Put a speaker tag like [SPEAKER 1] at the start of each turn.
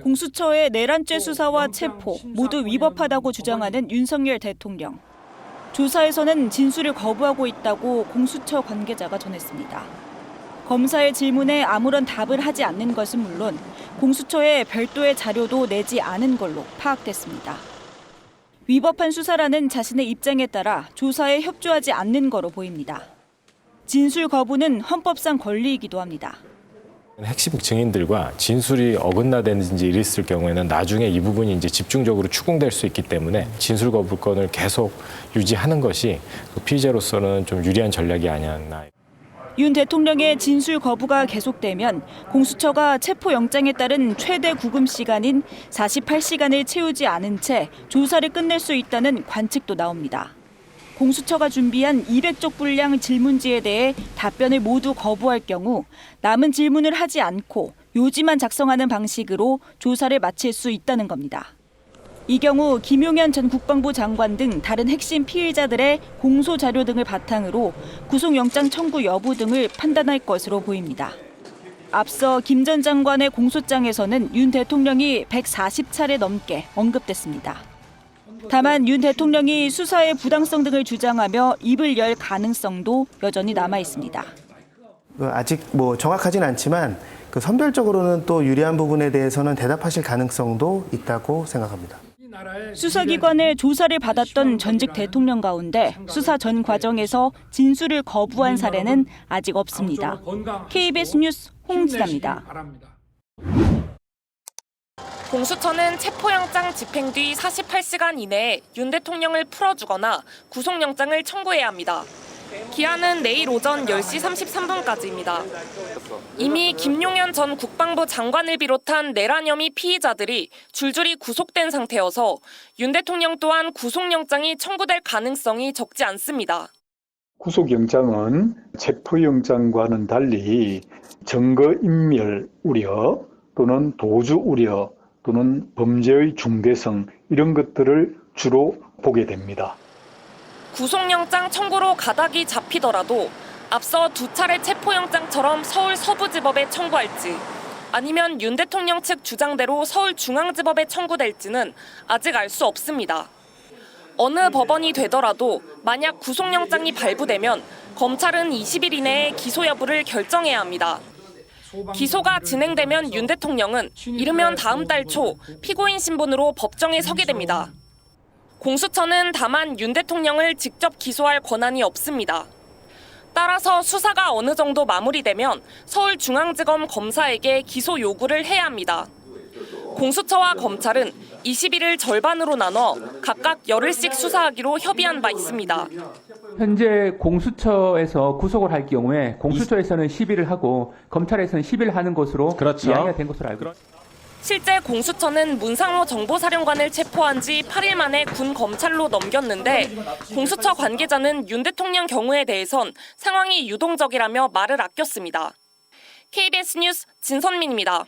[SPEAKER 1] 공수처의 내란죄 수사와 체포 모두 위법하다고 주장하는 윤석열 대통령. 조사에서는 진술을 거부하고 있다고 공수처 관계자가 전했습니다. 검사의 질문에 아무런 답을 하지 않는 것은 물론 공수처에 별도의 자료도 내지 않은 걸로 파악됐습니다. 위법한 수사라는 자신의 입장에 따라 조사에 협조하지 않는 거로 보입니다. 진술 거부는 헌법상 권리이기도 합니다.
[SPEAKER 2] 핵심 증인들과 진술이 어긋나든지 이랬을 경우에는 나중에 이 부분이 이제 집중적으로 추궁될 수 있기 때문에 진술 거부권을 계속 유지하는 것이 피의자로서는 좀 유리한 전략이 아니었나.
[SPEAKER 1] 윤 대통령의 진술 거부가 계속되면 공수처가 체포영장에 따른 최대 구금 시간인 48시간을 채우지 않은 채 조사를 끝낼 수 있다는 관측도 나옵니다. 공수처가 준비한 200쪽 분량 질문지에 대해 답변을 모두 거부할 경우 남은 질문을 하지 않고 요지만 작성하는 방식으로 조사를 마칠 수 있다는 겁니다. 이 경우 김용현 전 국방부 장관 등 다른 핵심 피의자들의 공소 자료 등을 바탕으로 구속영장 청구 여부 등을 판단할 것으로 보입니다. 앞서 김 전 장관의 공소장에서는 윤 대통령이 140차례 넘게 언급됐습니다. 다만 윤 대통령이 수사의 부당성 등을 주장하며 입을 열 가능성도 여전히 남아 있습니다.
[SPEAKER 3] 아직 정확하진 않지만 선별적으로는 또 유리한 부분에 대해서는 대답하실 가능성도 있다고 생각합니다.
[SPEAKER 1] 수사기관의 조사를 받았던 전직 대통령 가운데 수사 전 과정에서 진술을 거부한 사례는 아직 없습니다. KBS 뉴스 홍진아입니다.
[SPEAKER 4] 공수처는 체포영장 집행 뒤 48시간 이내에 윤 대통령을 풀어주거나 구속영장을 청구해야 합니다. 기한은 내일 오전 10시 33분까지입니다. 이미 김용현 전 국방부 장관을 비롯한 내란 혐의 피의자들이 줄줄이 구속된 상태여서 윤 대통령 또한 구속영장이 청구될 가능성이 적지 않습니다.
[SPEAKER 5] 구속영장은 체포영장과는 달리 증거인멸 우려 또는 도주 우려 또는 범죄의 중대성 이런 것들을 주로 보게 됩니다.
[SPEAKER 4] 구속영장 청구로 가닥이 잡히더라도 앞서 2차례 체포영장처럼 서울 서부지법에 청구할지 아니면 윤 대통령 측 주장대로 서울중앙지법에 청구될지는 아직 알 수 없습니다. 어느 법원이 되더라도 만약 구속영장이 발부되면 검찰은 20일 이내에 기소 여부를 결정해야 합니다. 기소가 진행되면 윤 대통령은 이르면 다음 달 초 피고인 신분으로 법정에 서게 됩니다. 공수처는 다만 윤 대통령을 직접 기소할 권한이 없습니다. 따라서 수사가 어느 정도 마무리되면 서울중앙지검 검사에게 기소 요구를 해야 합니다. 공수처와 검찰은 21일 절반으로 나눠 각각 열흘씩 수사하기로 협의한 바 있습니다.
[SPEAKER 6] 현재 공수처에서 구속을 할 경우에 공수처에서는 10일을 하고 검찰에서는 10일 하는 것으로 이야기가 된 것으로 알고 있습니다.
[SPEAKER 4] 실제 공수처는 문상호 정보사령관을 체포한 지 8일 만에 군 검찰로 넘겼는데 공수처 관계자는 윤 대통령 경우에 대해선 상황이 유동적이라며 말을 아꼈습니다. KBS 뉴스 진선민입니다.